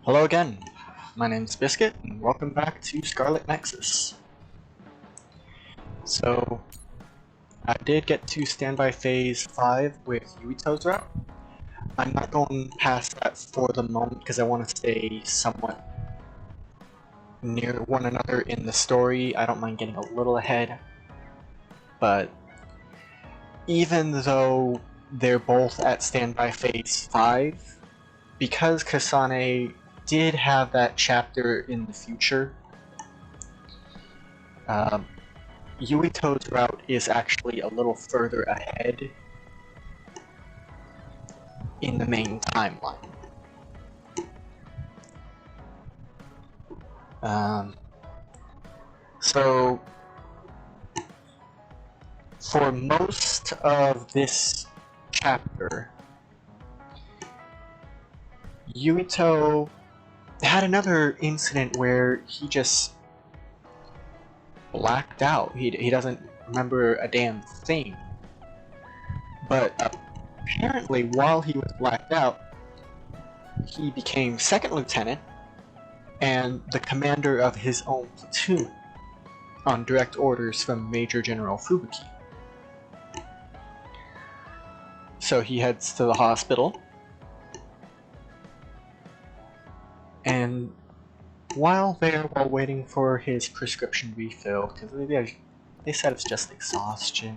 Hello again, my name's Biscuit, and welcome back to Scarlet Nexus. So, I did get to Standby Phase 5 with Yuito's route. I'm not going past that for the moment because I want to stay somewhat near one another in the story. I don't mind getting a little ahead, but even though they're both at Standby Phase 5, because Kasane did have that chapter in the future, Yuito's route is actually a little further ahead in the main timeline. So, for most of this chapter, Yuito had another incident where he just blacked out. He doesn't remember a damn thing. But apparently, while he was blacked out, he became second lieutenant and the commander of his own platoon on direct orders from Major General Fubuki. So he heads to the hospital, and while waiting for his prescription refill, because they said it's just exhaustion,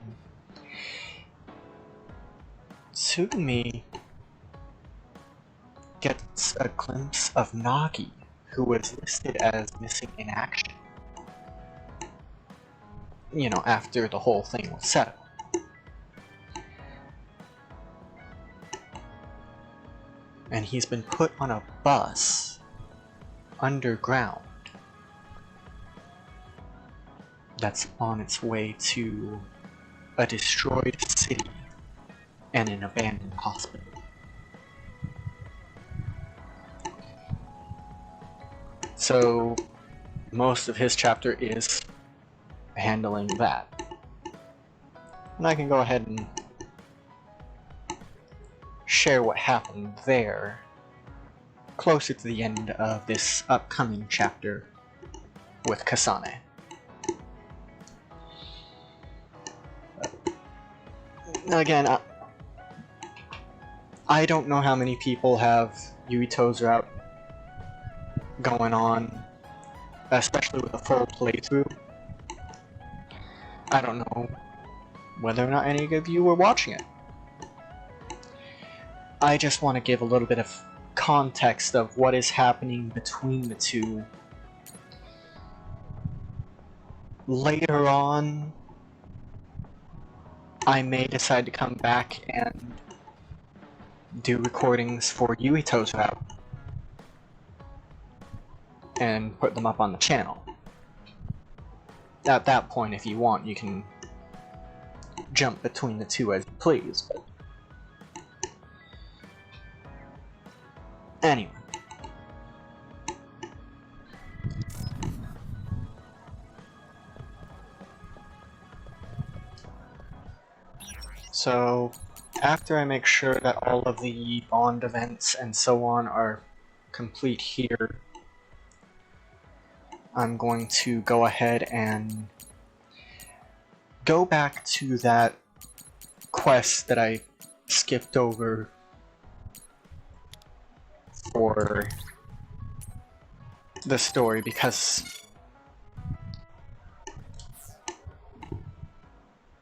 Tsugumi gets a glimpse of Nagi, who was listed as missing in action. You know, after the whole thing was settled. And he's been put on a bus underground that's on its way to a destroyed city and an abandoned hospital. So most of his chapter is handling that. And I can go ahead and share what happened there closer to the end of this upcoming chapter with Kasane. Again, I don't know how many people have Yuito's route going on, especially with a full playthrough. I don't know whether or not any of you were watching it. I just want to give a little bit of context of what is happening between the two. Later on, I may decide to come back and do recordings for Yuito's route and put them up on the channel. At that point, if you want, you can jump between the two as you please, but anyway. So, after I make sure that all of the bond events and so on are complete here, I'm going to go ahead and go back to that quest that I skipped over for the story because,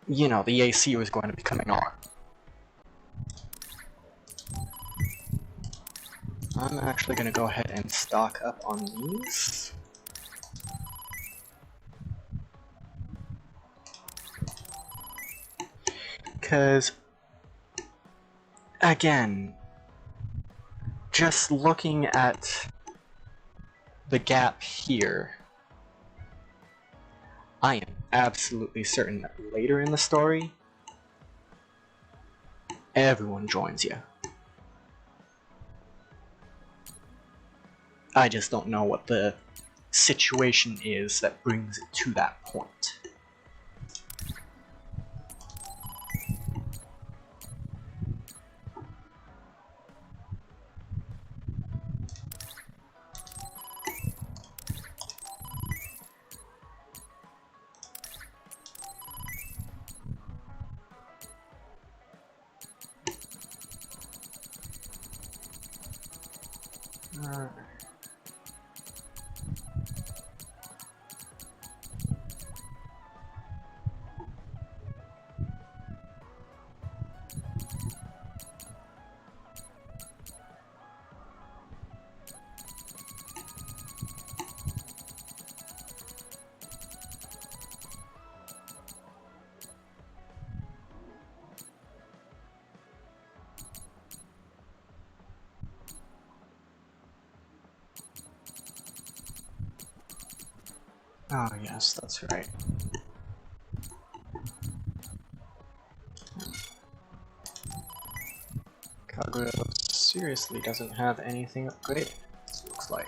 you know, the AC was going to be coming on. I'm actually going to go ahead and stock up on these. Because, again, just looking at the gap here, I am absolutely certain that later in the story, everyone joins you. I just don't know what the situation is that brings it to that point. Oh yes, that's right. Kagura seriously doesn't have anything upgraded, it looks like.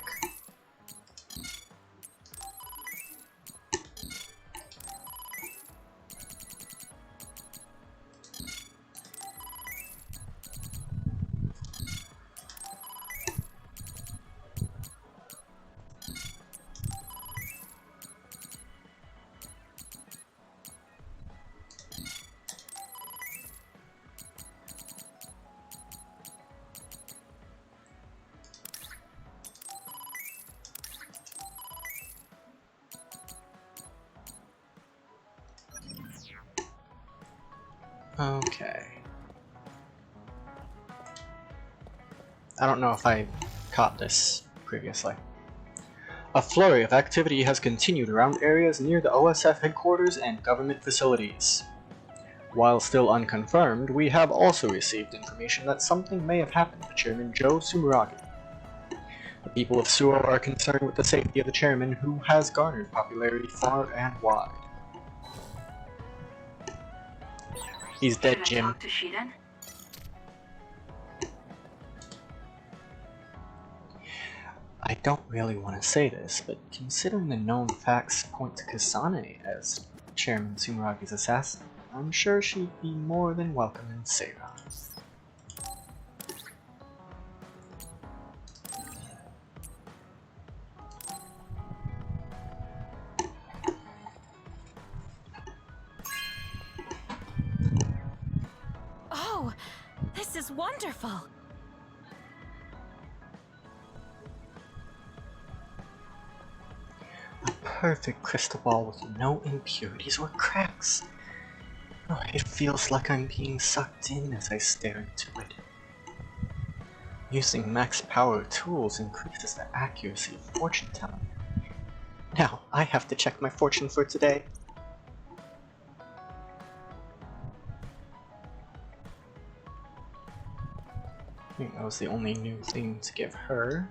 Okay. I don't know if I caught this previously. A flurry of activity has continued around areas near the OSF headquarters and government facilities. While still unconfirmed, we have also received information that something may have happened to Chairman Joe Sumeragi. The people of Suo are concerned with the safety of the chairman, who has garnered popularity far and wide. He's dead, Jim. Talk to Shiren? I don't really want to say this, but considering the known facts point to Kasane as Chairman Sumeragi's assassin, I'm sure she'd be more than welcome in Seiran. Oh, this is wonderful! A perfect crystal ball with no impurities or cracks. Oh, it feels like I'm being sucked in as I stare into it. Using max power tools increases the accuracy of fortune telling. Now, I have to check my fortune for today. I think that was the only new thing to give her.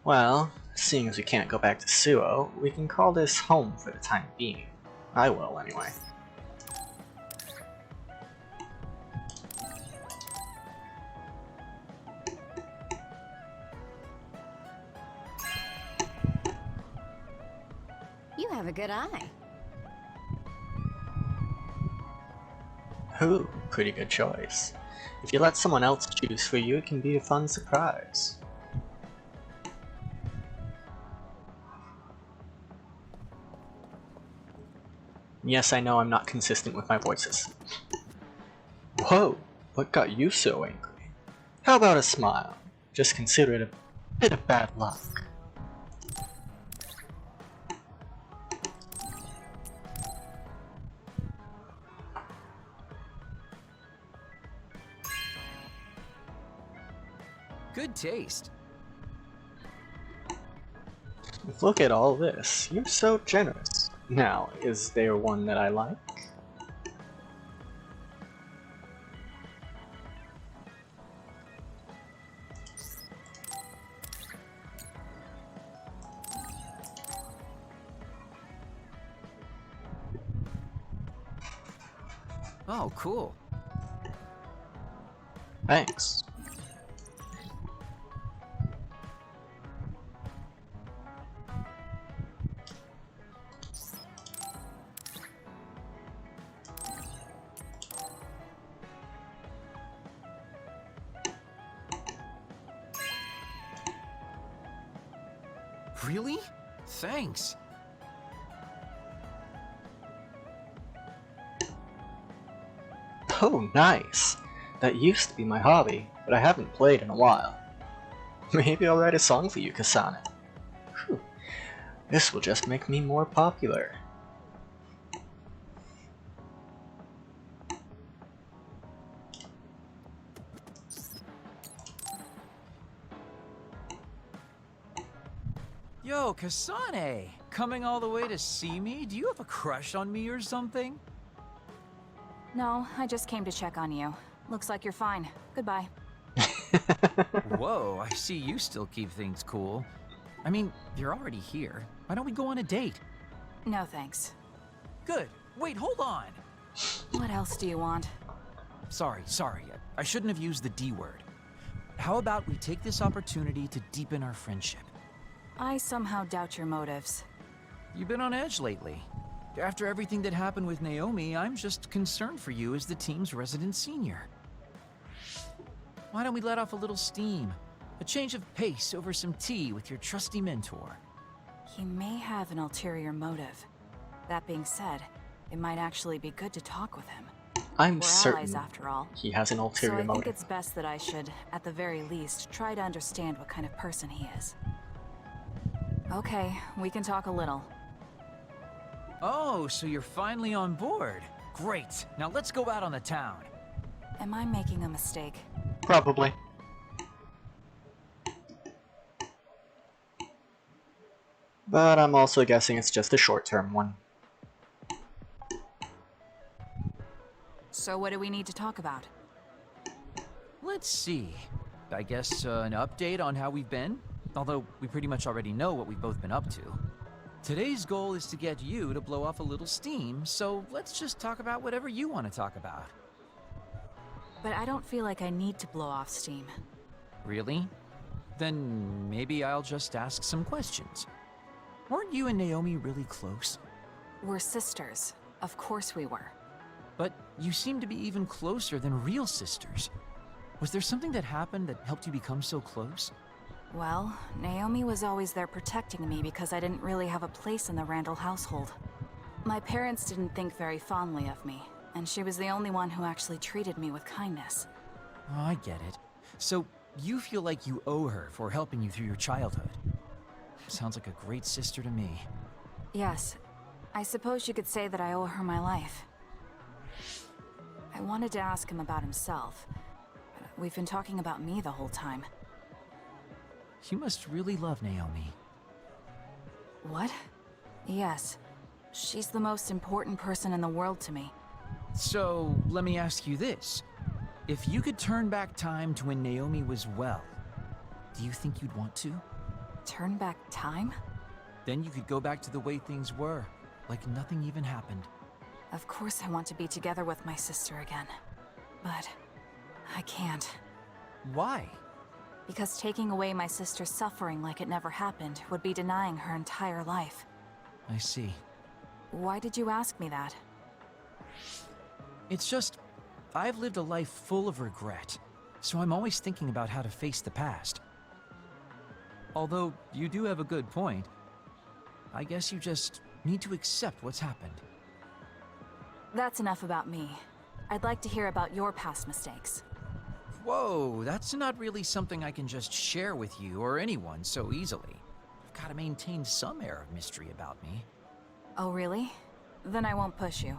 Well, seeing as we can't go back to Suo, we can call this home for the time being. I will, anyway. You have a good eye. Ooh, pretty good choice. If you let someone else choose for you, it can be a fun surprise. Yes, I know I'm not consistent with my voices. Whoa, what got you so angry? How about a smile? Just consider it a bit of bad luck. Good taste. Look at all this. You're so generous. Now, is there one that I like? Oh, cool. Thanks. Really? Thanks. Oh, nice. That used to be my hobby, but I haven't played in a while. Maybe I'll write a song for you, Kasane. Phew. This will just make me more popular. Yo, Kasane! Coming all the way to see me? Do you have a crush on me or something? No, I just came to check on you. Looks like you're fine. Goodbye. Whoa, I see you still keep things cool. I mean, you're already here. Why don't we go on a date? No thanks. Good. Wait, hold on! What else do you want? Sorry. I shouldn't have used the D word. How about we take this opportunity to deepen our friendship? I somehow doubt your motives. You've been on edge lately. After everything that happened with Naomi, I'm just concerned for you as the team's resident senior. Why don't we let off a little steam? A change of pace over some tea with your trusty mentor. He may have an ulterior motive. That being said, it might actually be good to talk with him. I'm We're certain allies after all. he has an So ulterior I think motive. it's best that I should, at the very least, try to understand what kind of person he is. Okay, we can talk a little. Oh, so you're finally on board. Great. Now let's go out on the town. Am I making a mistake? Probably. But I'm also guessing it's just a short-term one. So what do we need to talk about? Let's see. I guess an update on how we've been? Although we pretty much already know what we've both been up to. Today's goal is to get you to blow off a little steam, so let's just talk about whatever you want to talk about. But I don't feel like I need to blow off steam. Really? Then maybe I'll just ask some questions. Weren't you and Naomi really close? We're sisters. Of course we were. But you seem to be even closer than real sisters. Was there something that happened that helped you become so close? Well, Naomi was always there protecting me because I didn't really have a place in the Randall household. My parents didn't think very fondly of me, and she was the only one who actually treated me with kindness. Oh, I get it. So you feel like you owe her for helping you through your childhood. Sounds like a great sister to me. Yes, I suppose you could say that I owe her my life. I wanted to ask him about himself. We've been talking about me the whole time. You must really love Naomi. What? Yes. She's the most important person in the world to me. So, let me ask you this. If you could turn back time to when Naomi was well, do you think you'd want to? Turn back time? Then you could go back to the way things were, like nothing even happened. Of course I want to be together with my sister again. But I can't. Why? Because taking away my sister's suffering like it never happened would be denying her entire life. I see. Why did you ask me that? It's just, I've lived a life full of regret, so I'm always thinking about how to face the past. Although, you do have a good point. I guess you just need to accept what's happened. That's enough about me. I'd like to hear about your past mistakes. Whoa, that's not really something I can just share with you or anyone so easily. I've got to maintain some air of mystery about me. Oh, really? Then I won't push you.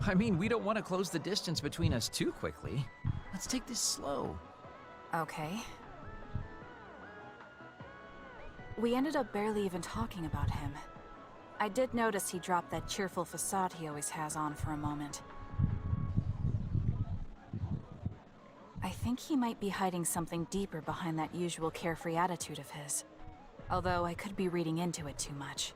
I mean, we don't want to close the distance between us too quickly. Let's take this slow. Okay. We ended up barely even talking about him. I did notice he dropped that cheerful facade he always has on for a moment. I think he might be hiding something deeper behind that usual carefree attitude of his. Although I could be reading into it too much.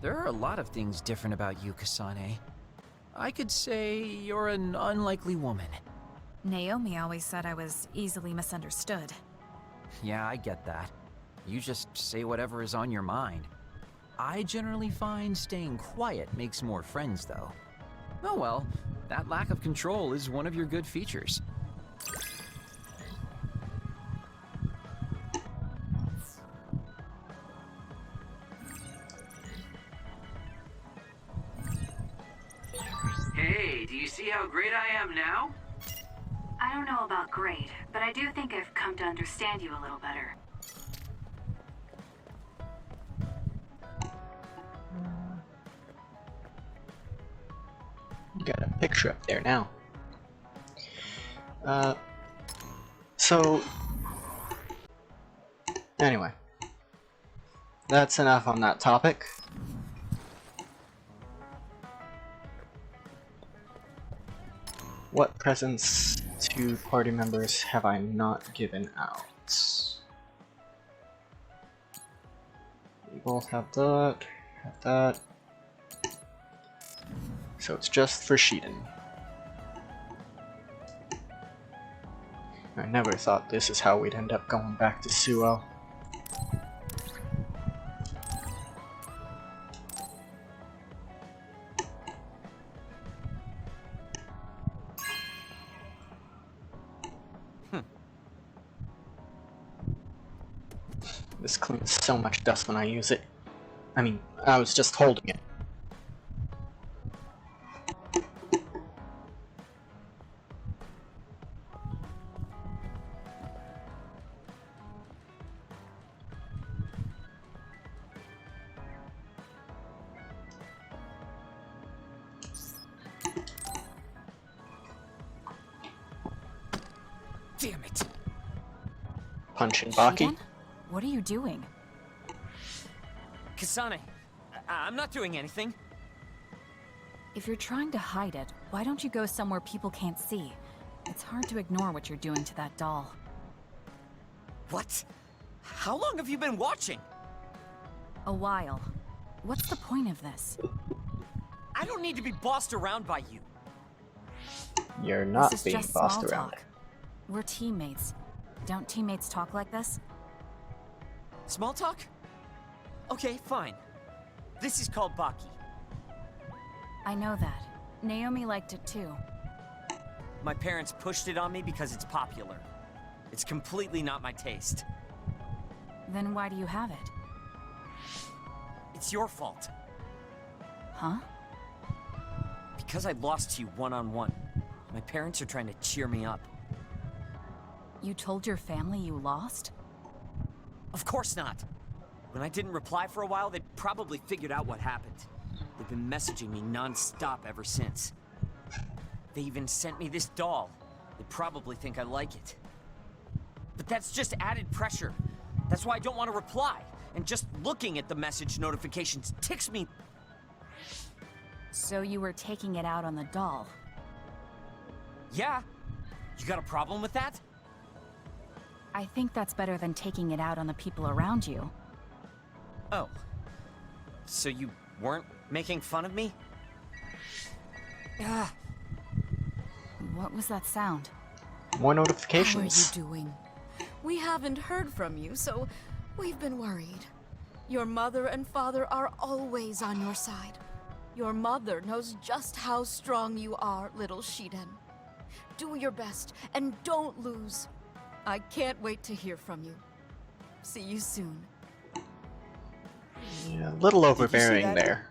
There are a lot of things different about you, Kasane. I could say you're an unlikely woman. Naomi always said I was easily misunderstood. Yeah, I get that. You just say whatever is on your mind. I generally find staying quiet makes more friends, though. Oh well, that lack of control is one of your good features. see how great I am now? I don't know about great, but I do think I've come to understand you a little better. Got a picture up there now. So anyway, that's enough on that topic. What presents to party members have I not given out? We both have that. So it's just for Sheeden. I never thought this is how we'd end up going back to Suo. This cleans so much dust when I use it. I mean, I was just holding it. Damn it! Punching Baki. Sheeden? What are you doing? Kasane, I'm not doing anything. If you're trying to hide it, why don't you go somewhere people can't see? It's hard to ignore what you're doing to that doll. What? How long have you been watching? A while. What's the point of this? I don't need to be bossed around by you. You're not This is being just bossed small around. talk. We're teammates. Don't teammates talk like this? Small talk? Okay, fine. This is called Baki. I know that. Naomi liked it too. My parents pushed it on me because it's popular. It's completely not my taste. Then why do you have it? It's your fault. Huh? Because I lost to you one-on-one. My parents are trying to cheer me up. You told your family you lost? Of course not. When I didn't reply for a while, they probably figured out what happened. They've been messaging me non-stop ever since. They even sent me this doll. They probably think I like it. But that's just added pressure. That's why I don't want to reply. And just looking at the message notifications ticks me. So you were taking it out on the doll? Yeah. You got a problem with that? I think that's better than taking it out on the people around you. Oh. So you weren't making fun of me? Ah. What was that sound? More How are notifications. you doing? We haven't heard from you, so we've been worried. Your mother and father are always on your side. Your mother knows just how strong you are, little Sheeden. Do your best, and don't lose. I can't wait to hear from you. See you soon. Yeah, a little overbearing that? there.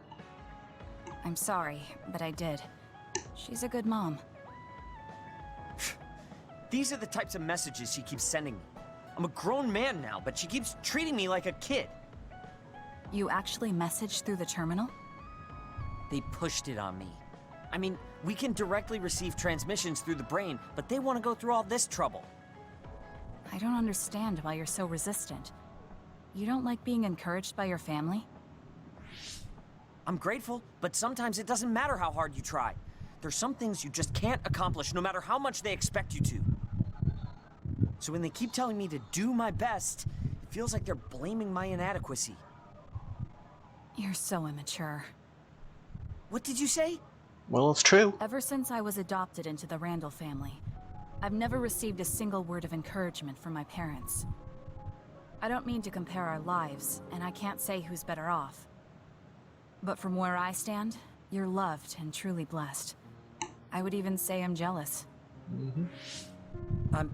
I'm sorry, but I did. She's a good mom. These are the types of messages she keeps sending me. I'm a grown man now, but she keeps treating me like a kid. You actually messaged through the terminal? They pushed it on me. I mean, we can directly receive transmissions through the brain, but they want to go through all this trouble. I don't understand why you're so resistant. You don't like being encouraged by your family? I'm grateful, but sometimes it doesn't matter how hard you try. There's some things you just can't accomplish no matter how much they expect you to. So when they keep telling me to do my best, it feels like they're blaming my inadequacy. You're so immature. What did you say? Well, it's true. Ever since I was adopted into the Randall family, I've never received a single word of encouragement from my parents. I don't mean to compare our lives, and I can't say who's better off. But from where I stand, you're loved and truly blessed. I would even say I'm jealous. I'm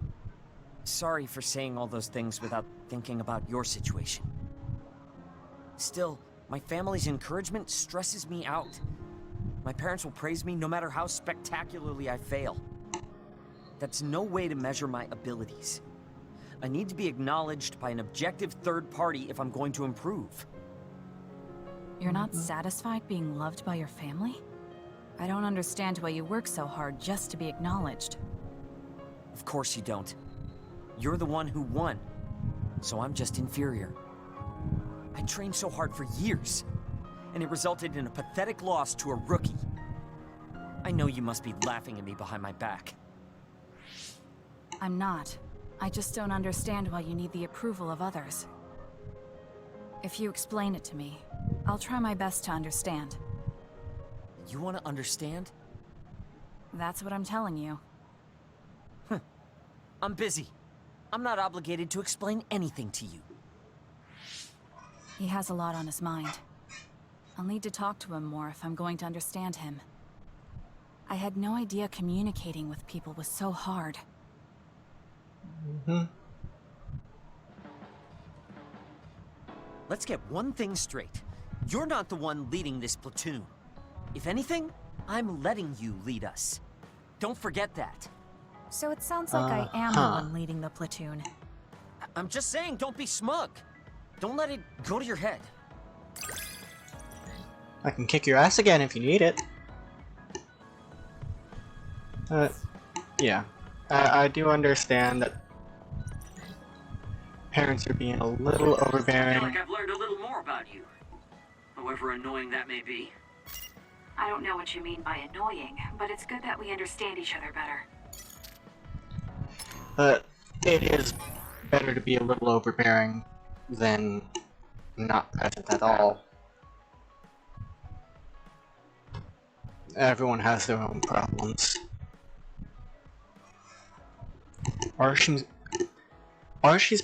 sorry for saying all those things without thinking about your situation. Still, my family's encouragement stresses me out. My parents will praise me no matter how spectacularly I fail. That's no way to measure my abilities. I need to be acknowledged by an objective third party if I'm going to improve. You're not satisfied being loved by your family? I don't understand why you work so hard just to be acknowledged. Of course you don't. You're the one who won, so I'm just inferior. I trained so hard for years, and it resulted in a pathetic loss to a rookie. I know you must be laughing at me behind my back. I'm not. I just don't understand why you need the approval of others. If you explain it to me, I'll try my best to understand. You want to understand? That's what I'm telling you. I'm busy. I'm not obligated to explain anything to you. He has a lot on his mind. I'll need to talk to him more if I'm going to understand him. I had no idea communicating with people was so hard. Let's get one thing straight. You're not the one leading this platoon. If anything, I'm letting you lead us. Don't forget that. So it sounds like I am the one leading the platoon. I'm just saying, don't be smug. Don't let it go to your head. I can kick your ass again if you need it. Yeah. I do understand that parents are being a little I overbearing. feel like I've learned a little more about you. However annoying that may be. I don't know what you mean by annoying, but it's good that we understand each other better. But it is better to be a little overbearing than not present at all. Everyone has their own problems. Arshi's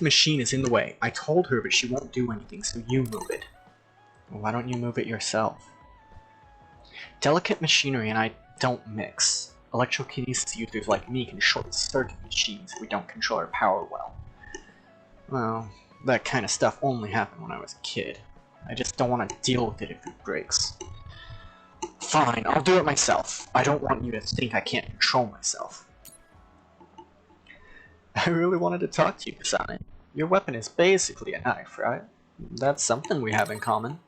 machine is in the way. I told her, but she won't do anything, so you move it. Why don't you move it yourself? Delicate machinery and I don't mix. Electrokinesis users like me can short-circuit machines if we don't control our power well. Well, that kind of stuff only happened when I was a kid. I just don't want to deal with it if it breaks. Fine, I'll do it myself. I don't want you to think I can't control myself. I really wanted to talk to you, Kasane. Your weapon is basically a knife, right? That's something we have in common.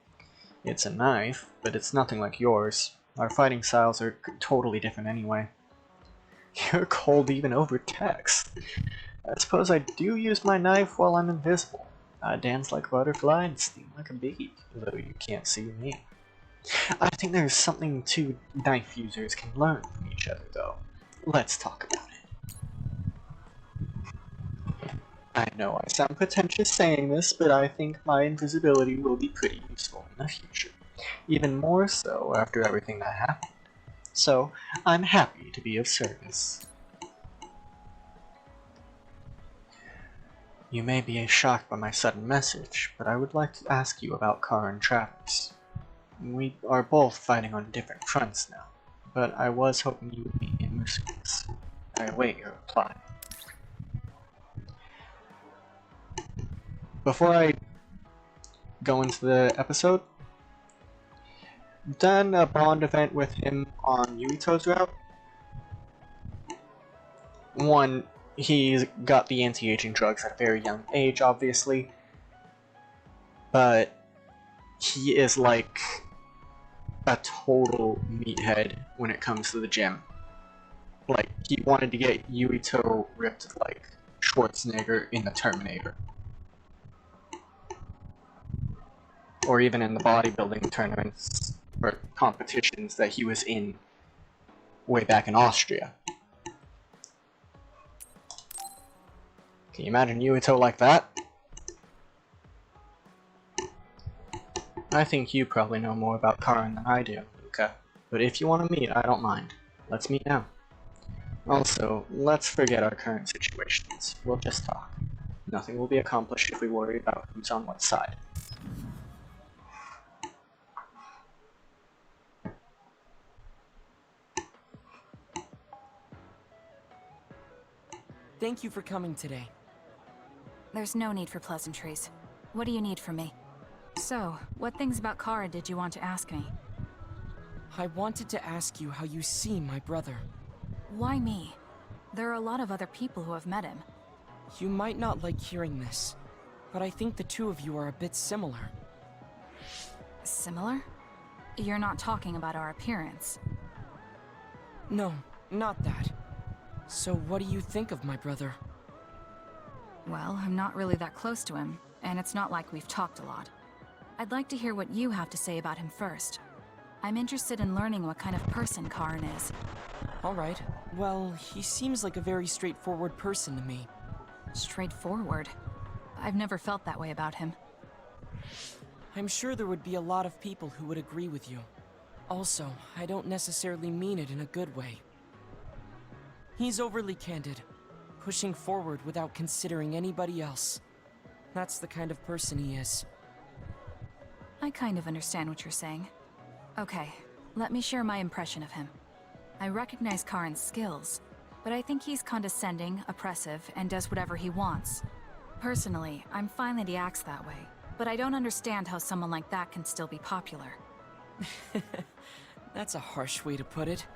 It's a knife, but it's nothing like yours. Our fighting styles are totally different anyway. You're cold even over text. I suppose I do use my knife while I'm invisible. I dance like a butterfly and sting like a bee, though you can't see me. I think there's something two knife users can learn from each other, though. Let's talk about it. I know I sound pretentious saying this, but I think my invisibility will be pretty useful in the future. Even more so after everything that happened. So, I'm happy to be of service. You may be shocked by my sudden message, but I would like to ask you about Kara and Travis. We are both fighting on different fronts now, but I was hoping you would meet in Musicus. I await your reply. Before I go into the episode, done a bond event with him on Yuito's route. One, he's got the anti-aging drugs at a very young age, obviously, but he is like a total meathead when it comes to the gym. Like, he wanted to get Yuito ripped like Schwarzenegger in the Terminator. Or even in the bodybuilding tournaments or competitions that he was in way back in Austria. Can you imagine Yuito like that? I think you probably know more about Karin than I do, Luca. But if you want to meet, I don't mind. Let's meet now. Also, let's forget our current situations. We'll just talk. Nothing will be accomplished if we worry about who's on what side. Thank you for coming today. There's no need for pleasantries. What do you need from me? So, what things about Kara did you want to ask me? I wanted to ask you how you see my brother. Why me? There are a lot of other people who have met him. You might not like hearing this, but I think the two of you are a bit similar. Similar? You're not talking about our appearance. No, not that. So what do you think of my brother? Well, I'm not really that close to him, and it's not like we've talked a lot. I'd like to hear what you have to say about him first. I'm interested in learning what kind of person Karin is. Alright, well, he seems like a very straightforward person to me. Straightforward? I've never felt that way about him. I'm sure there would be a lot of people who would agree with you. Also, I don't necessarily mean it in a good way. He's overly candid, pushing forward without considering anybody else. That's the kind of person he is. I kind of understand what you're saying. Okay, let me share my impression of him. I recognize Karin's skills, but I think he's condescending, oppressive, and does whatever he wants. Personally, I'm fine that he acts that way, but I don't understand how someone like that can still be popular. That's a harsh way to put it.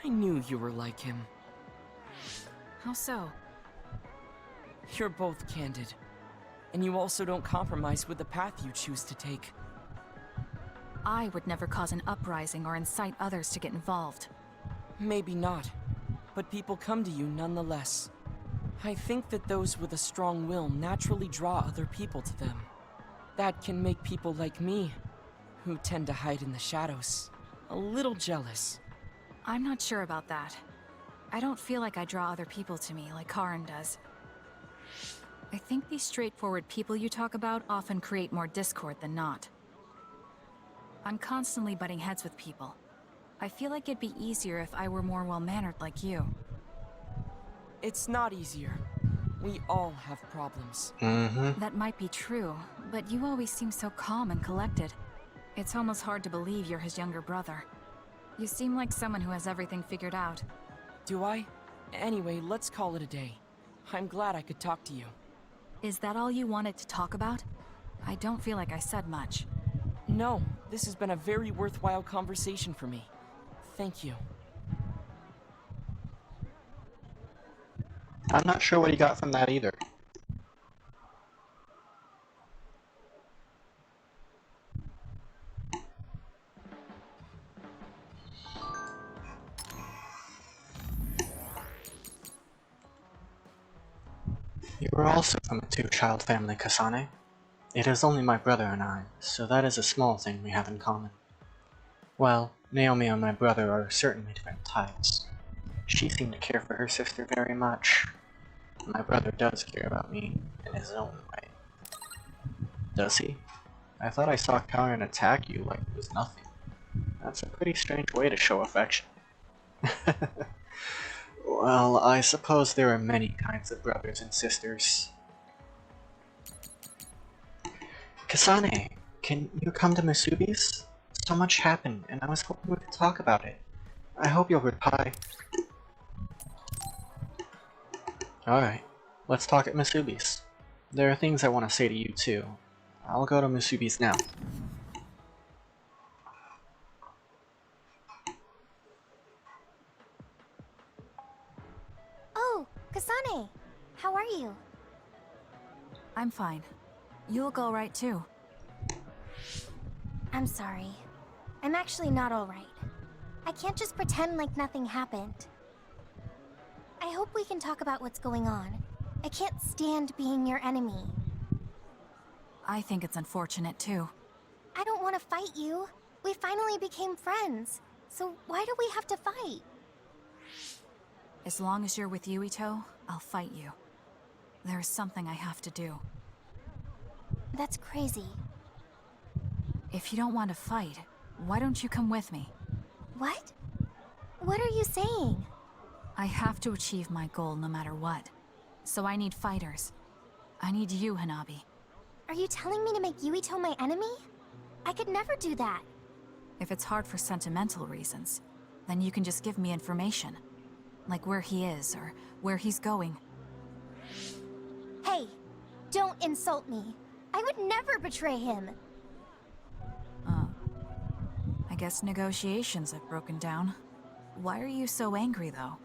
I knew you were like him. How so? You're both candid. And you also don't compromise with the path you choose to take. I would never cause an uprising or incite others to get involved. Maybe not, but people come to you nonetheless. I think that those with a strong will naturally draw other people to them. That can make people like me, who tend to hide in the shadows, a little jealous. I'm not sure about that. I don't feel like I draw other people to me like Karin does. I think these straightforward people you talk about often create more discord than not. I'm constantly butting heads with people. I feel like it'd be easier if I were more well-mannered like you. It's not easier. We all have problems. That might be true, but you always seem so calm and collected. It's almost hard to believe you're his younger brother. You seem like someone who has everything figured out. Do I? Anyway, let's call it a day. I'm glad I could talk to you. Is that all you wanted to talk about? I don't feel like I said much. No, this has been a very worthwhile conversation for me. Thank you. I'm not sure what he got from that either. You are also from a two-child family, Kasane. It is only my brother and I, so that is a small thing we have in common. Well, Naomi and my brother are certainly different types. She seemed to care for her sister very much. My brother does care about me in his own way. Does he? I thought I saw Karin attack you like it was nothing. That's a pretty strange way to show affection. Well, I suppose there are many kinds of brothers and sisters. Kasane, can you come to Masubi's? So much happened, and I was hoping we could talk about it. I hope you'll reply. Alright, let's talk at Masubi's. There are things I want to say to you too. I'll go to Masubi's now. Oh, Kasane! How are you? I'm fine. You look alright too. I'm sorry. I'm actually not alright. I can't just pretend like nothing happened. I hope we can talk about what's going on. I can't stand being your enemy. I think it's unfortunate too. I don't want to fight you. We finally became friends. So why do we have to fight? As long as you're with Yuito, I'll fight you. There is something I have to do. That's crazy. If you don't want to fight, why don't you come with me? What? What are you saying? I have to achieve my goal no matter what. So I need fighters. I need you, Hanabi. Are you telling me to make Yuito my enemy? I could never do that. If it's hard for sentimental reasons, then you can just give me information. Like where he is, or where he's going. Hey, don't insult me. I would never betray him. I I guess negotiations have broken down. Why are you so angry, though?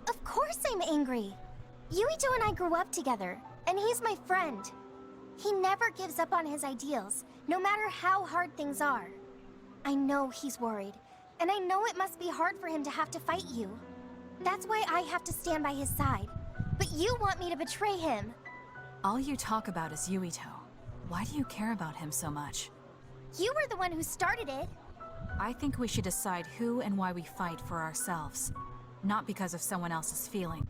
Of course I'm angry. Yuito and I grew up together, and he's my friend. He never gives up on his ideals, no matter how hard things are. I know he's worried, and I know it must be hard for him to have to fight you. That's why I have to stand by his side. But you want me to betray him. All you talk about is Yuito. Why do you care about him so much? You were the one who started it. I think we should decide who and why we fight for ourselves, not because of someone else's feeling.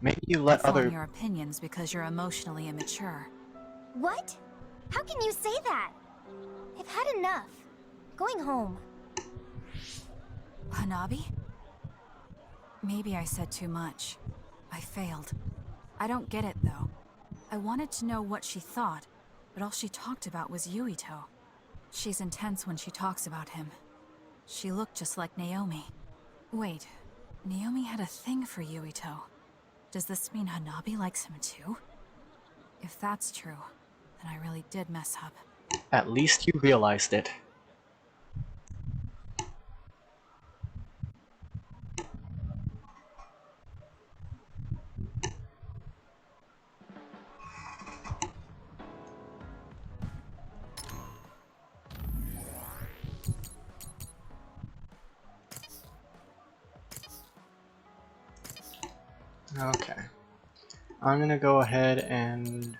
Maybe you let Form other... your opinions because you're emotionally immature. What? How can you say that? I've had enough. Going home. Hanabi? Maybe I said too much. I failed. I don't get it, though. I wanted to know what she thought, but all she talked about was Yuito. She's intense when she talks about him. She looked just like Naomi. Wait, Naomi had a thing for Yuito. Does this mean Hanabi likes him too? If that's true, then I really did mess up. At least you realized it. Okay. I'm gonna go ahead and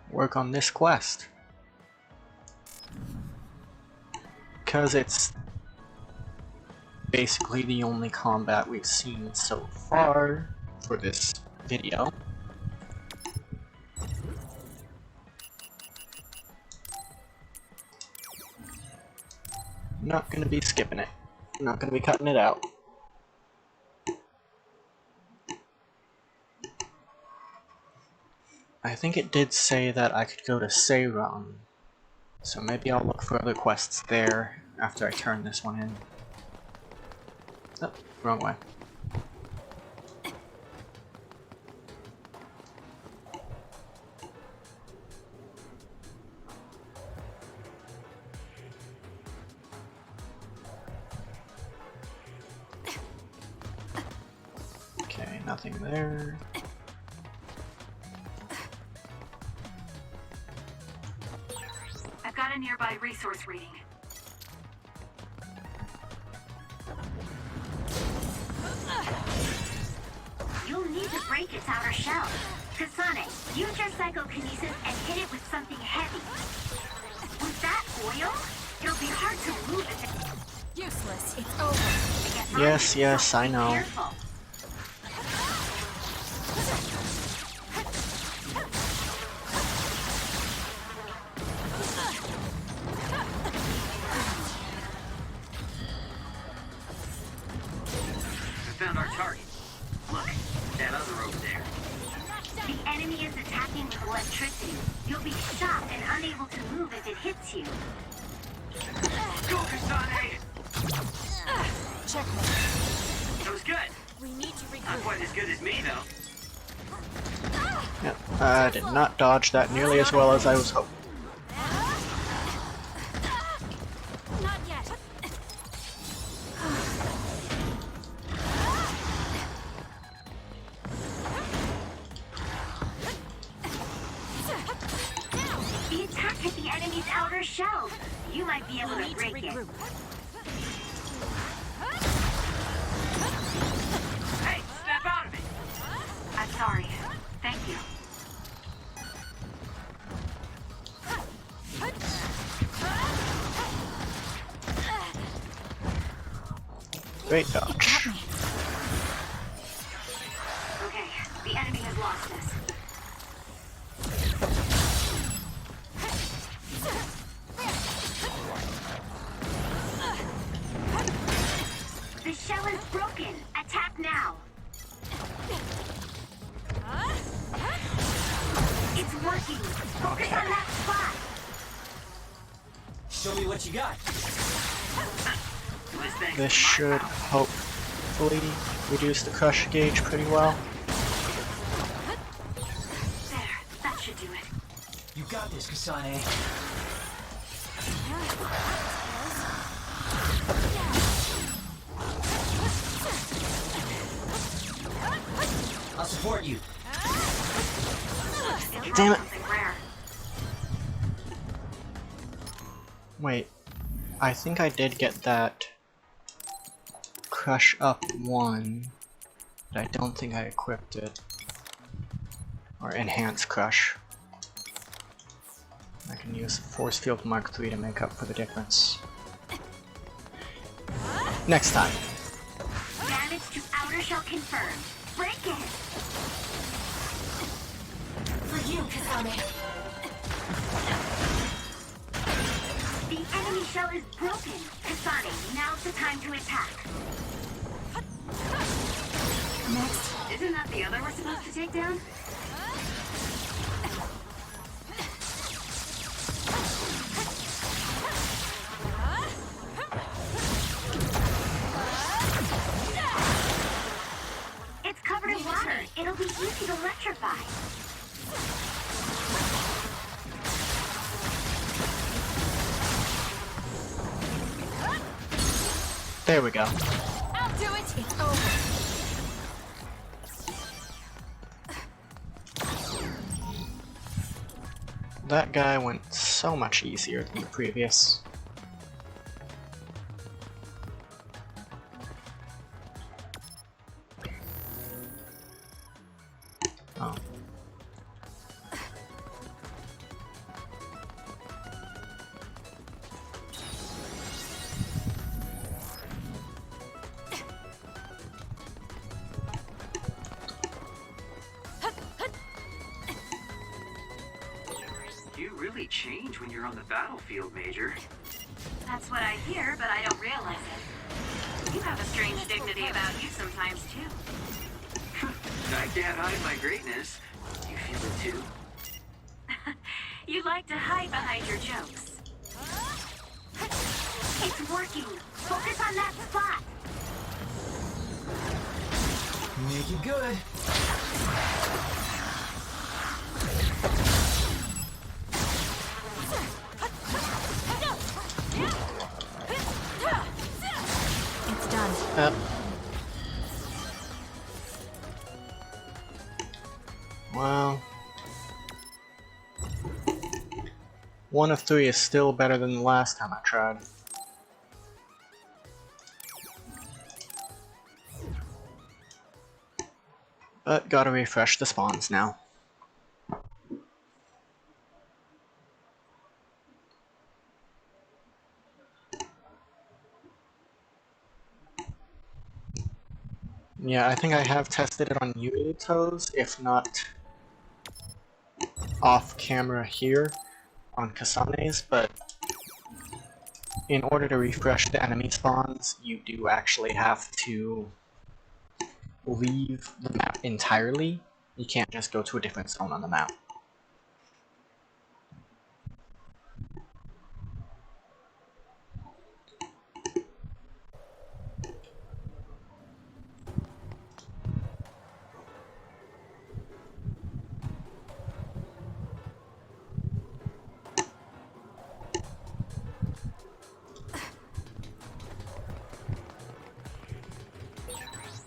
work on this quest. Because it's basically the only combat we've seen so far for this video. Not gonna be skipping it. Not gonna be cutting it out. I think it did say that I could go to Seiran, so maybe I'll look for other quests there after I turn this one in. Oh, wrong way. Okay, nothing there. I've got a nearby resource reading. You'll need to break its outer shell. Kasane, use your psychokinesis and hit it with something heavy. With that oil, it'll be hard to move it. Useless. It's over. Yes, yes, I know. Careful. We found our target. Look, that other over there. The enemy is attacking with electricity. You'll be shocked and unable to move if it hits you. Go, Kasane! Checkmate. That was good. We need to Not regroup. quite as good as me, though. Yep, I did not dodge that nearly as well as I was hoping. Not yet. The attack hit the enemy's outer shell. You might be able We to need to break it. regroup. Hey, snap out of it! I'm sorry. Thank you. Great dodge. Okay, the enemy has lost us. The shell is broken. Attack now. It's working. Focus on that spot. Show me what you got. This should hopefully reduce the crush gauge pretty well. There, that should do it. You got this, Kasane. I'll support you. Damn it. Something rare. Wait, I think I did get that Crush Up 1, but I don't think I equipped it. Or Enhance Crush. I can use Force Field Mark III to make up for the difference. Next time. Damage to outer shell confirmed. Break it. For you, Kasane. The enemy shell is broken. Kasane, now's the time to attack. Next. Isn't that the other we're supposed to take down? It's covered in water. It'll be easy to electrify. There we go. I'll do it. It's over. That guy went so much easier than the previous. Oh. You really change when you're on the battlefield, Major. That's what I hear, but I don't realize it. You have a strange dignity about you sometimes, too. I can't hide my greatness. You feel it too? You like to hide behind your jokes. It's working. Focus on that spot. Make it good. It's done. Well, 1 of 3 is still better than the last time I tried. But gotta refresh the spawns now. Yeah, I think I have tested it on Yuito's, if not off camera here on Kasane's, but in order to refresh the enemy spawns, you do actually have to leave the map entirely. You can't just go to a different zone on the map.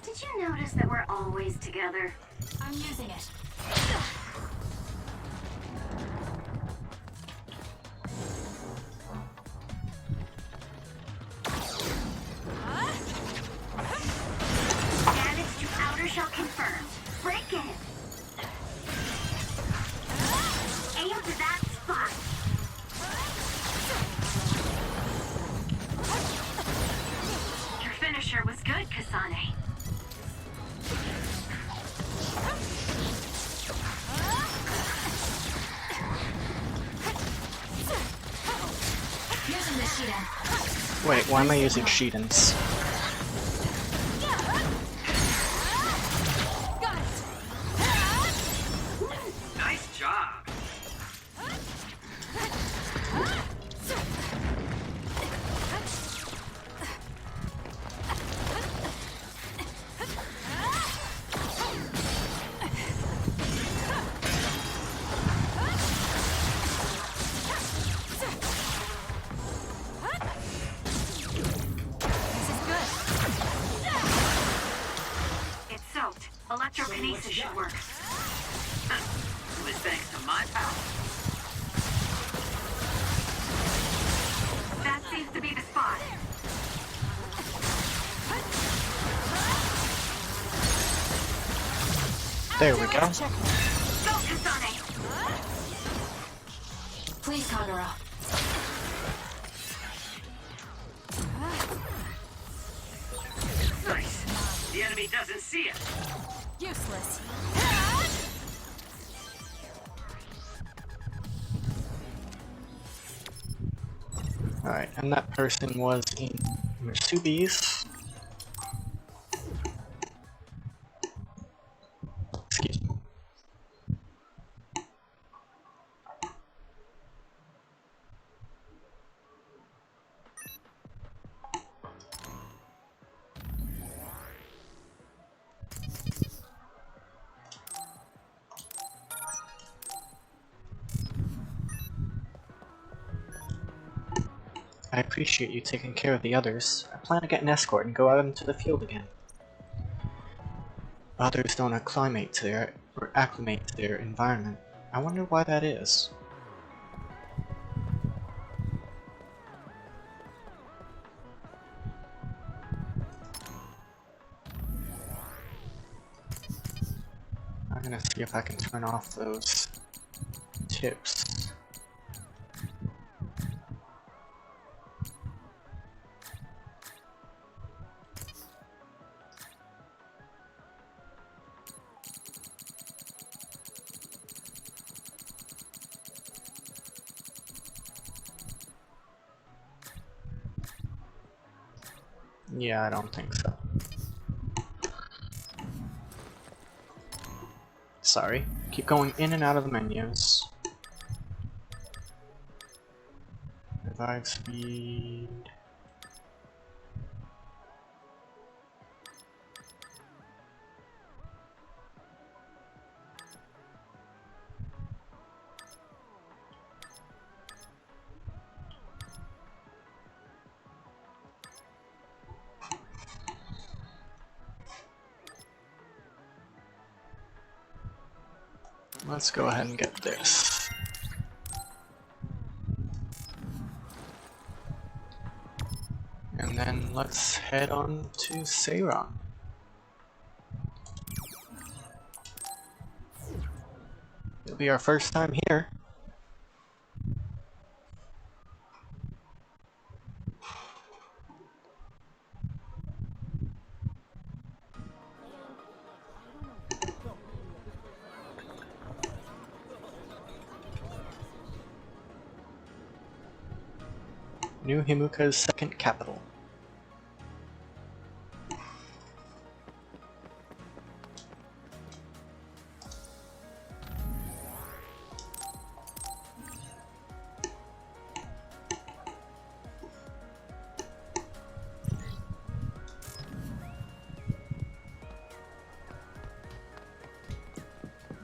Did you notice that we're always together? I'm using it. Damage to outer shell confirmed. Break it. Aim to that spot. Your finisher was good, Kasane. Using the Shiden. Wait, why am I using Shidens? Got it. Nice job. There we go. Check. Go, Kasane! Please, Kagura. Nice. The enemy doesn't see it. Useless. Alright, and that person was in Mersubi's. Excuse me. I appreciate you taking care of the others. I plan to get an escort and go out into the field again. Others don't acclimate to their environment. I wonder why that is. I'm gonna see if I can turn off those tips. Yeah, I don't think so. Sorry. Keep going in and out of the menus. Revive speed. Let's go ahead and get this. And then let's head on to Seiron. It'll be our first time here. New Himuka's second capital.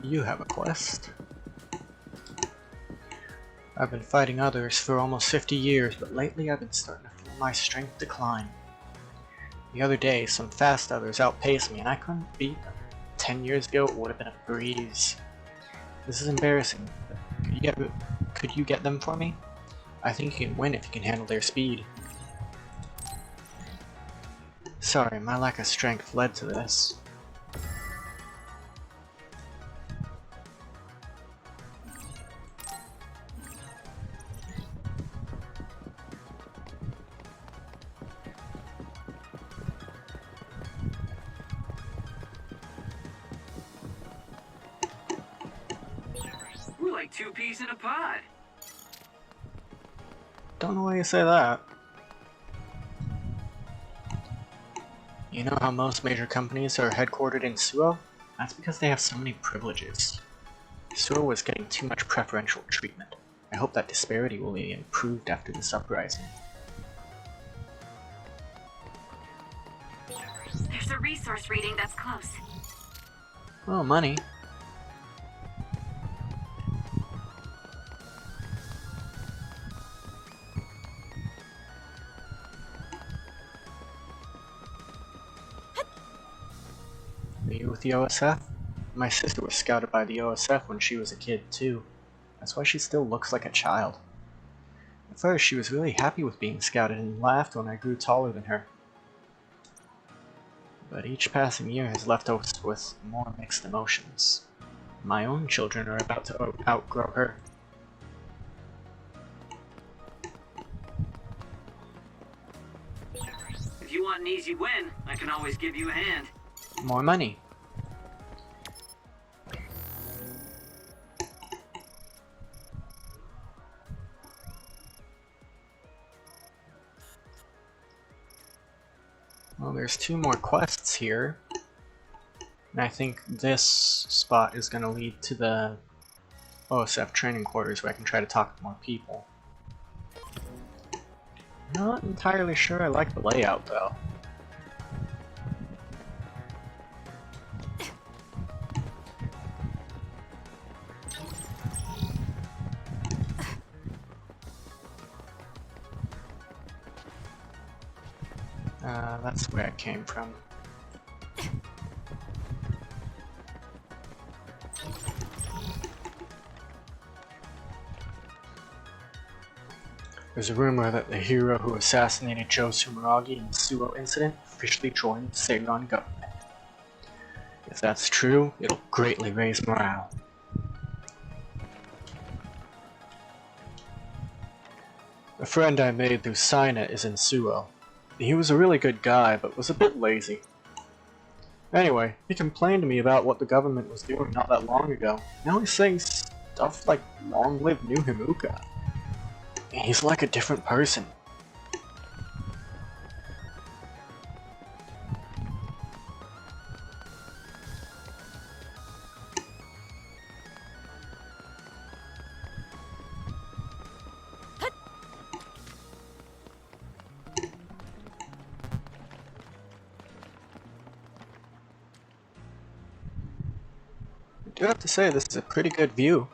You have a quest. I've been fighting others for almost 50 years, but lately I've been starting to feel my strength decline. The other day, some fast others outpaced me and I couldn't beat them. 10 years ago, it would have been a breeze. This is embarrassing. Could you get them for me? I think you can win if you can handle their speed. Sorry, my lack of strength led to this. We're like two peas in a pod. Don't know why you say that. You know how most major companies are headquartered in Suo? That's because they have so many privileges. Suo was getting too much preferential treatment. I hope that disparity will be improved after this uprising. There's a resource reading that's close. Oh, money. Are you with the OSF? My sister was scouted by the OSF when she was a kid, too. That's why she still looks like a child. At first, she was really happy with being scouted and laughed when I grew taller than her. But each passing year has left us with more mixed emotions. My own children are about to outgrow her. If you want an easy win, I can always give you a hand. More money. Well, there's 2 more quests here. And I think this spot is going to lead to the OSF training quarters where I can try to talk to more people. Not entirely sure I like the layout though. That's where it came from. There's a rumor that the hero who assassinated Joe Sumeragi in the Suo incident officially joined the Seiron government. If that's true, it'll greatly raise morale. A friend I made through Signet is in Suo. He was a really good guy, but was a bit lazy. Anyway, he complained to me about what the government was doing not that long ago. Now he's saying stuff like "Long live New Himuka." He's like a different person. I do have to say, this is a pretty good view.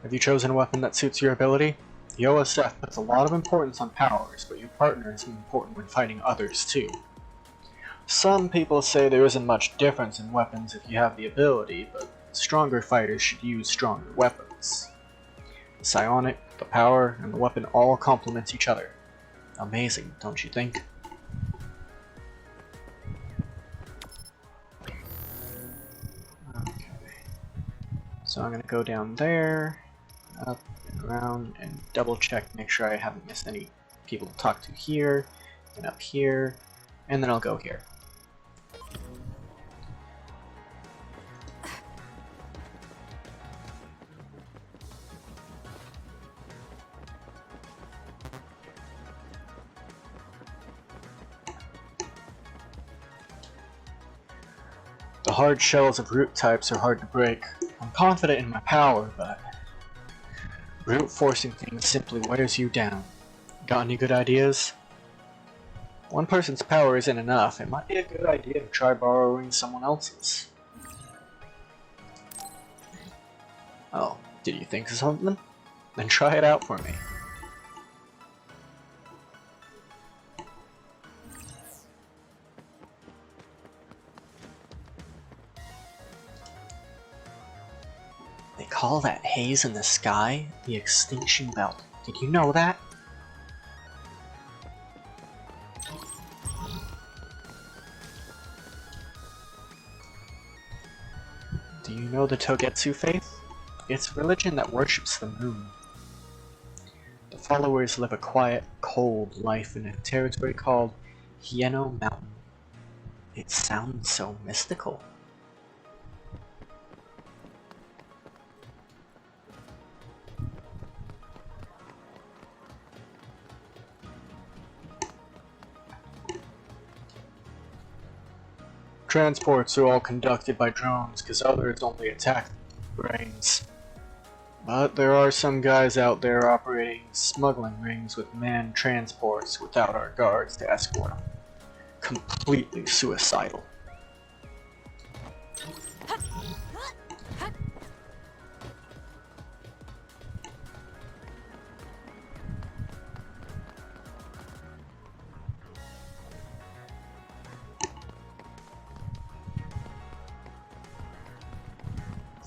Have you chosen a weapon that suits your ability? The OSF puts a lot of importance on powers, but your partner is important when fighting others too. Some people say there isn't much difference in weapons if you have the ability, but stronger fighters should use stronger weapons. The psionic, the power, and the weapon all complement each other. Amazing, don't you think? Okay. So I'm gonna go down there, up and around, and double check, make sure I haven't missed any people to talk to here, and up here, and then I'll go here. The hard shells of root types are hard to break. I'm confident in my power, but brute forcing things simply wears you down. Got any good ideas? One person's power isn't enough. It might be a good idea to try borrowing someone else's. Oh, did you think of something? Then try it out for me. They call that haze in the sky the extinction belt. Did you know that? Do you know the Togetsu faith? It's a religion that worships the moon. The followers live a quiet, cold life in a territory called Hieno Mountain. It sounds so mystical. Transports are all conducted by drones, because others only attack brains. But there are some guys out there operating smuggling rings with manned transports without our guards to escort them. Completely suicidal.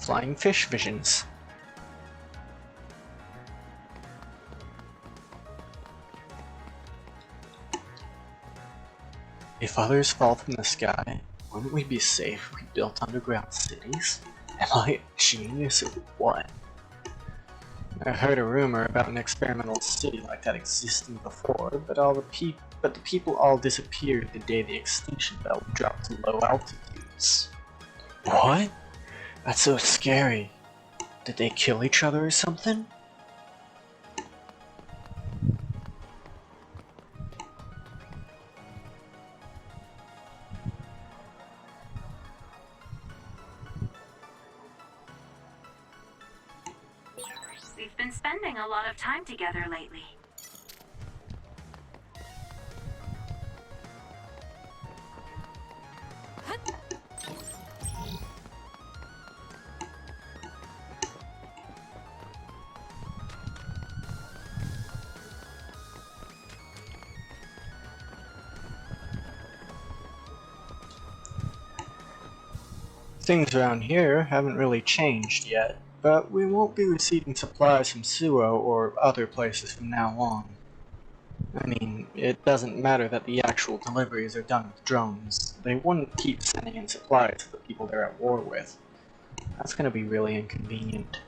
flying fish visions. If others fall from the sky, wouldn't we be safe if we built underground cities? Am I a genius or what? I heard a rumor about an experimental city like that existing before, but the people all disappeared the day the extinction belt dropped to low altitudes. What? That's so scary. Did they kill each other or something? We've been spending a lot of time together lately. Things around here haven't really changed yet, but we won't be receiving supplies from Suo or other places from now on. I mean, it doesn't matter that the actual deliveries are done with drones. They wouldn't keep sending in supplies to the people they're at war with. That's gonna be really inconvenient.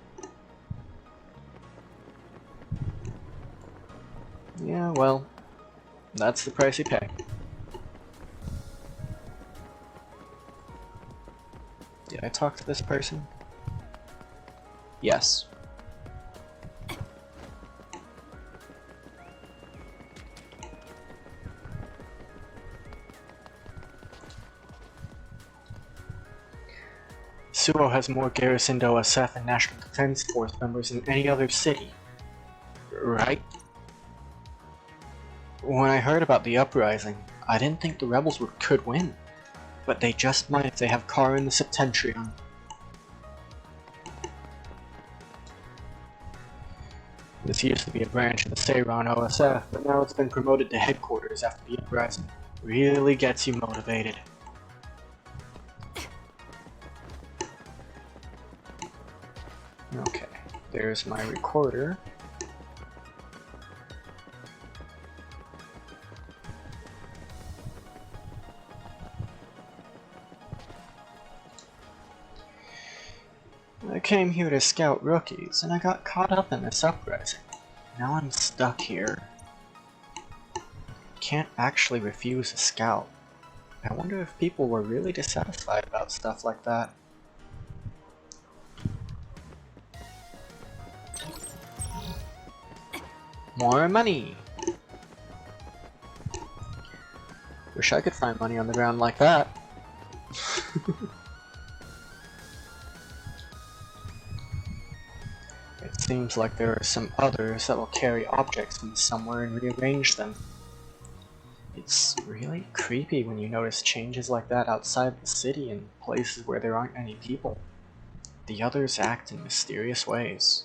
Yeah, well, that's the price you pay. Did I talk to this person? Yes. Suo has more garrisoned OSF and National Defense Force members than any other city. Right? When I heard about the uprising, I didn't think the rebels could win. But they just might if they have Kara in the Septentrion. This used to be a branch of the Seiron OSF, but now it's been promoted to headquarters after the uprising. Really gets you motivated. Okay, there's my recorder. I came here to scout rookies, and I got caught up in this uprising. Now I'm stuck here. Can't actually refuse a scout. I wonder if people were really dissatisfied about stuff like that. More money! Wish I could find money on the ground like that. It seems like there are some others that will carry objects from somewhere and rearrange them. It's really creepy when you notice changes like that outside the city in places where there aren't any people. The others act in mysterious ways.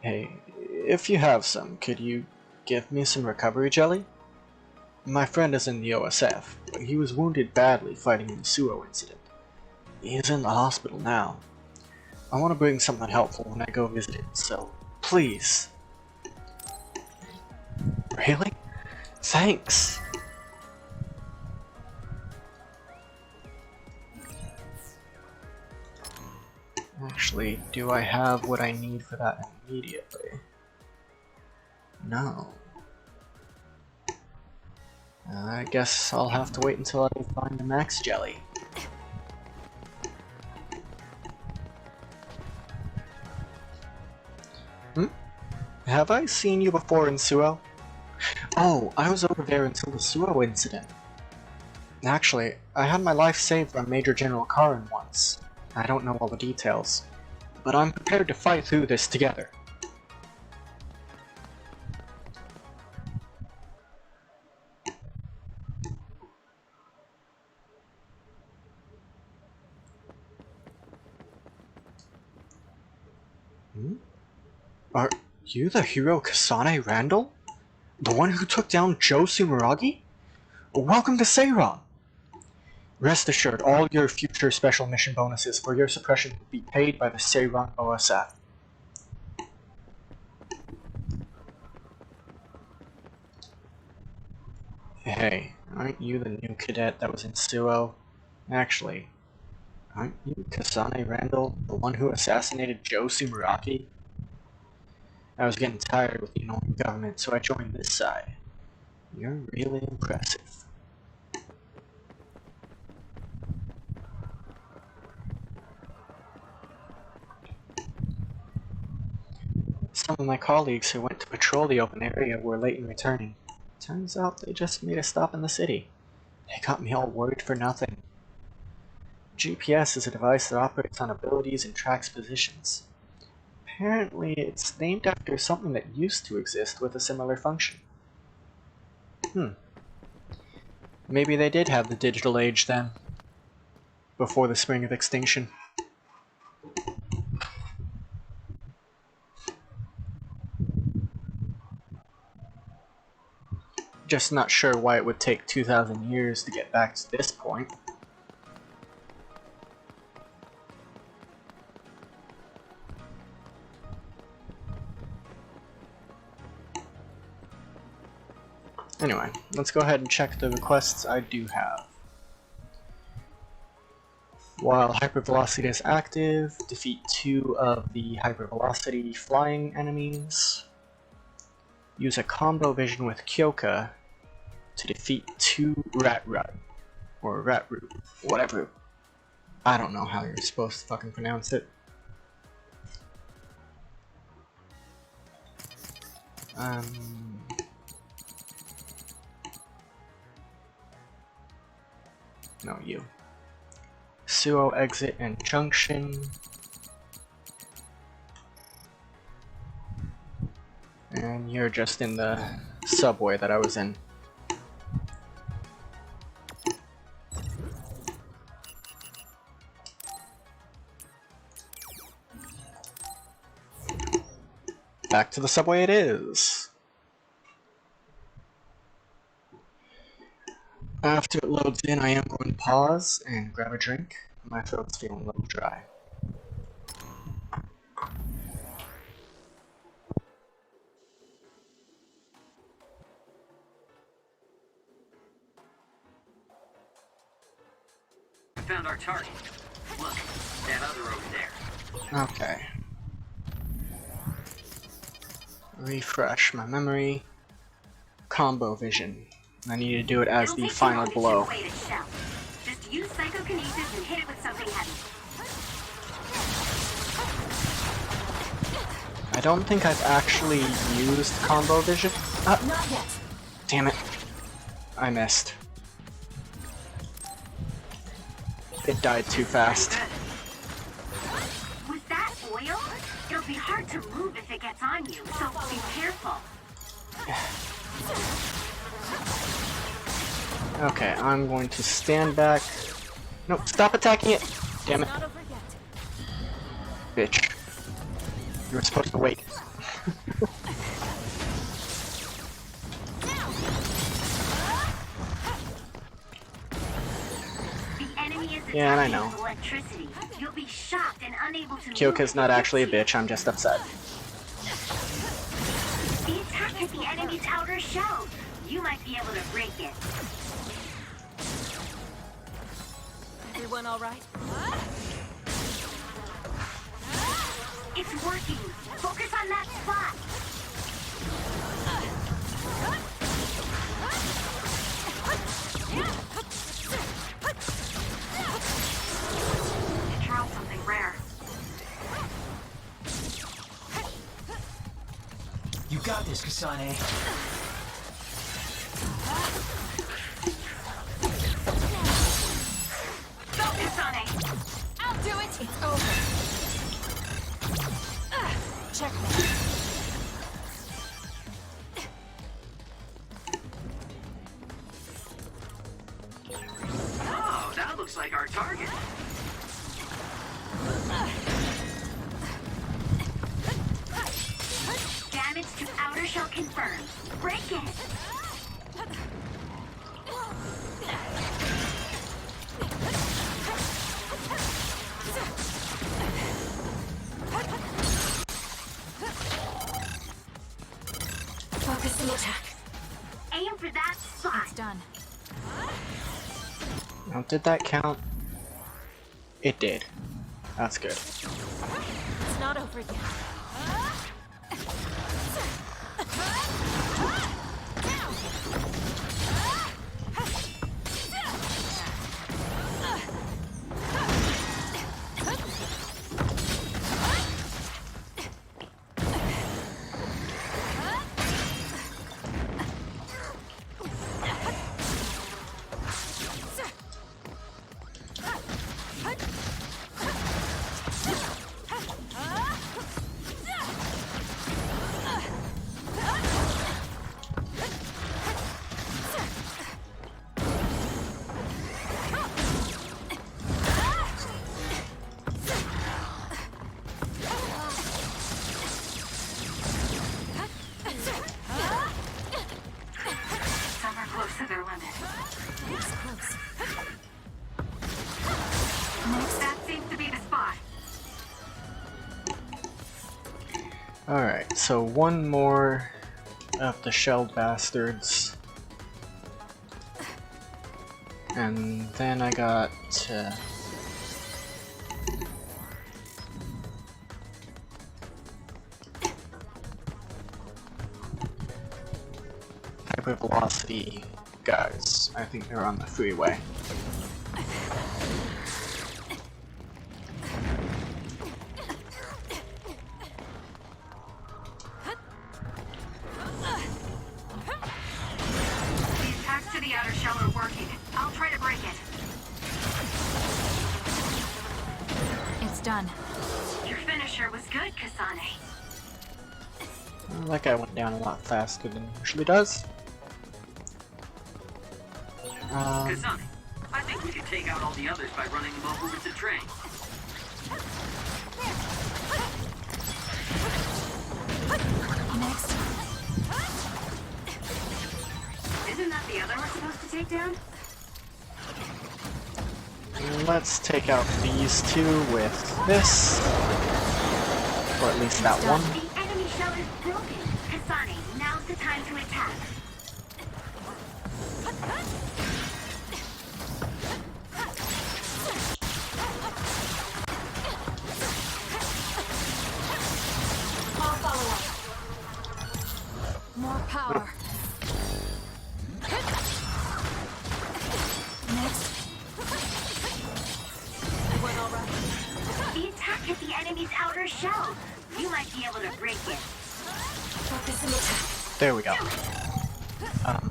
Hey, if you have some, could you give me some recovery jelly? My friend is in the OSF, but he was wounded badly fighting in the Suo incident. He is in the hospital now. I want to bring something helpful when I go visit him, so please. Really? Thanks! Actually, do I have what I need for that immediately? No. I guess I'll have to wait until I find the max jelly. Have I seen you before in Suo? Oh, I was over there until the Suo incident. Actually, I had my life saved by Major General Karin once. I don't know all the details, but I'm prepared to fight through this together. Are you the hero Kasane Randall? The one who took down Joe Sumeragi? Welcome to Seiron! Rest assured, all your future special mission bonuses for your suppression will be paid by the Seiran OSF. Hey, aren't you the new cadet that was in Suo? Actually, aren't you Kasane Randall, the one who assassinated Joe Sumeraki? I was getting tired with the annoying government, so I joined this side. You're really impressive. Some of my colleagues who went to patrol the open area were late in returning. Turns out they just made a stop in the city. They got me all worried for nothing. GPS is a device that operates on abilities and tracks positions. Apparently, it's named after something that used to exist with a similar function. Maybe they did have the digital age then, before the spring of extinction. Just not sure why it would take 2,000 years to get back to this point. Anyway, let's go ahead and check the requests I do have. While hypervelocity is active, defeat 2 of the hypervelocity flying enemies. Use a combo vision with Kyoka to defeat 2 Rat-Rut, or Rat-Root, whatever. I don't know how you're supposed to fucking pronounce it. No, you. Suo exit and junction. And you're just in the subway that I was in. Back to the subway it is. After it loads in, I am going to pause and grab a drink. My throat's feeling a little dry. I found our target. Look, that other over there. Okay. Refresh my memory. Combo vision. I need to do it as the final blow. Just use psychokinesis and hit it with something heavy. I don't think I've actually used combo vision. Not yet. Damn it. I missed. It died too fast. With that oil, it'll be hard to move if it gets on you, so be careful. Okay, I'm going to stand back. No, stop attacking it! Damn it. Bitch. You were supposed to wait. Yeah, I know. Electricity. You'll be shocked and unable to Kyoka's not actually a bitch, I'm just upset. The attack hit the enemy's outer shell. You might be able to break it. Everyone all right? It's working. Focus on that spot. Control something rare. You got this, Kasane. Go, Kasane. I'll do it! It's over. Check me. Oh, that looks like our target. Damage to outer shell confirmed. Break it. Focusing attack. Aim for that spot. It's done. Now, did that count? It did. That's good. It's not over yet. Some are close to their limit. It's close. That seems to be the spot. Alright, so one more of the shelled bastards. And then I got... hypervelocity guys. I think they're on the freeway. The attacks to the outer shell are working. I'll try to break it. It's done. Your finisher was good, Kasane. Well, that guy went down a lot faster than he usually does. Kasane, I think we could take out all the others by running them over with the train. Next. Isn't that the other we're supposed to take down? Let's take out these two with this. Or at least that one. The enemy shell is broken. Kasane, now's the time to attack. I'll follow up. More power. Next. Went all right. The attack hit the enemy's outer shell. You might be able to break it. Focusing attack. There we go. Alright,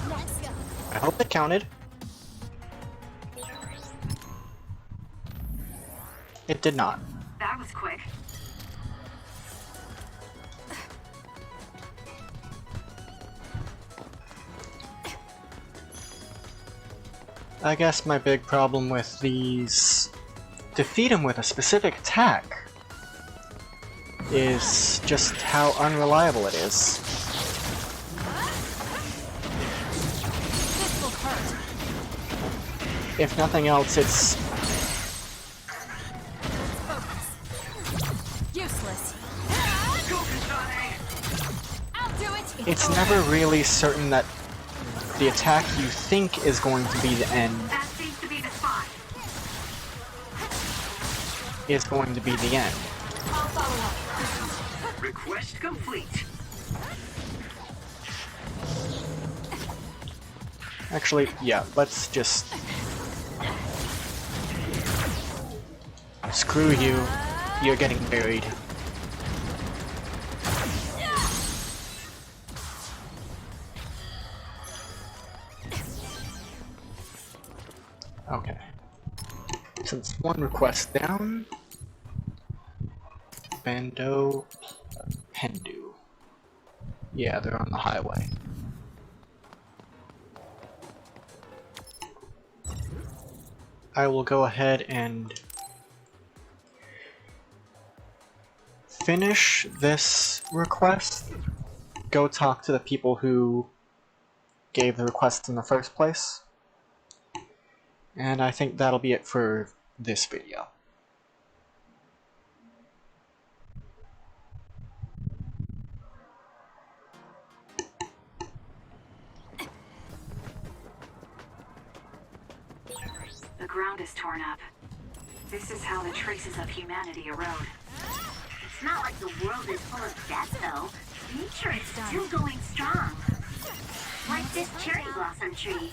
let's go. I hope it counted. It did not. That was quick. I guess my big problem with these defeat him with a specific attack is just how unreliable it is. This will hurt. If nothing else, it's Useless. Go, Kasane! I'll do it. it's never really certain that the attack you think is going to be the end That seems to be the spot. is going to be the end. I'll follow up. Request complete. Actually, yeah, let's just... Screw you. You're getting buried. Okay. Since one request down... Bando... Pendu. Yeah, they're on the highway. I will go ahead and finish this request. Go talk to the people who gave the request in the first place. And I think that'll be it for this video. . The ground is torn up. This is how the traces of humanity erode. It's not like the world is full of death, though. Nature is still going strong. Like this cherry blossom tree.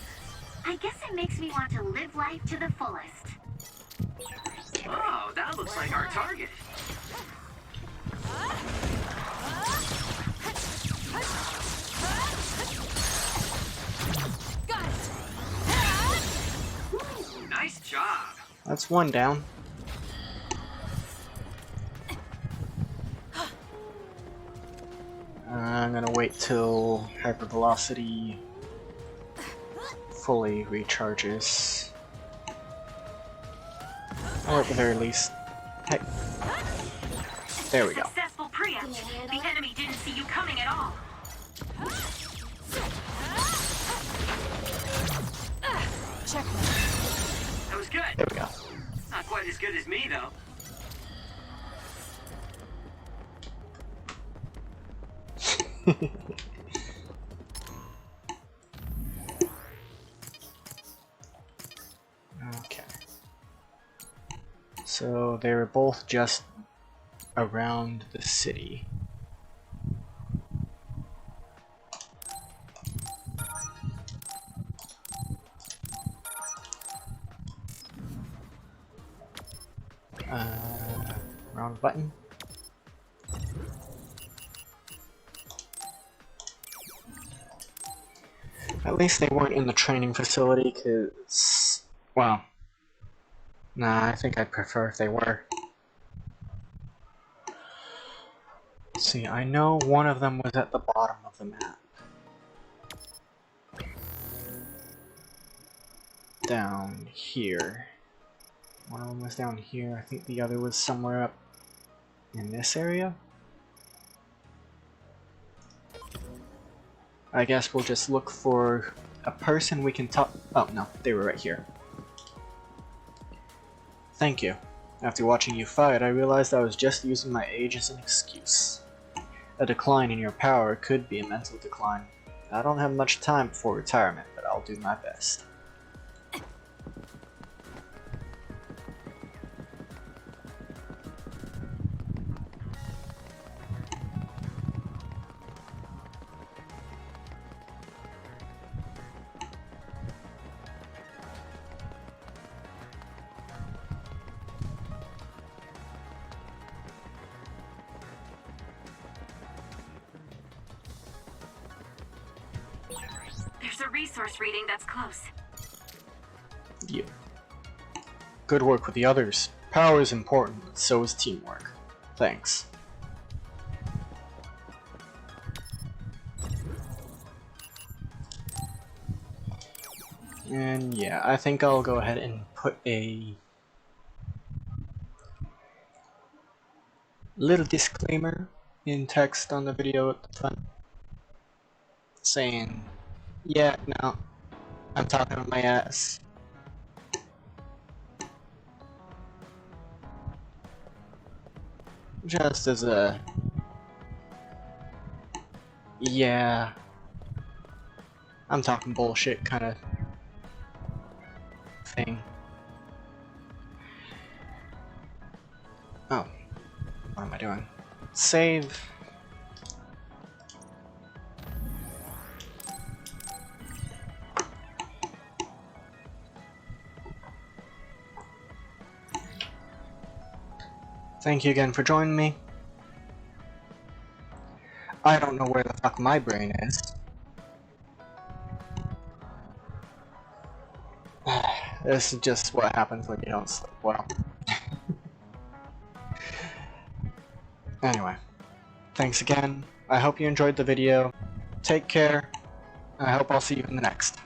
I guess it makes me want to live life to the fullest. Oh, that looks like our target. Got it! Ooh, nice job. That's one down. I'm gonna wait till hypervelocity fully recharges. Or at the very least. Hey. There we go. Successful preempt. The enemy didn't see you coming at all. Check. That was good. There we go. Not quite as good as me, though. Okay. So they were both just around the city. Wrong button. At least they weren't in the training facility, cause, well, nah, I think I'd prefer if they were. See, I know one of them was at the bottom of the map. Down here. One of them was down here. I think the other was somewhere up in this area. I guess we'll just look for a person we can talk. Oh no, they were right here. Thank you. After watching you fight, I realized I was just using my age as an excuse. A decline in your power could be a mental decline. I don't have much time before retirement, but I'll do my best. There's a resource reading that's close. Yeah. Good work with the others. Power is important, but so is teamwork. Thanks. And yeah, I think I'll go ahead and put a little disclaimer in text on the video at the front saying, yeah, no, I'm talking with my ass. Just as a, yeah, I'm talking bullshit kind of thing. Oh, what am I doing? Save. Thank you again for joining me. I don't know where the fuck my brain is. This is just what happens when you don't sleep well. Anyway, thanks again. I hope you enjoyed the video. Take care. I hope I'll see you in the next.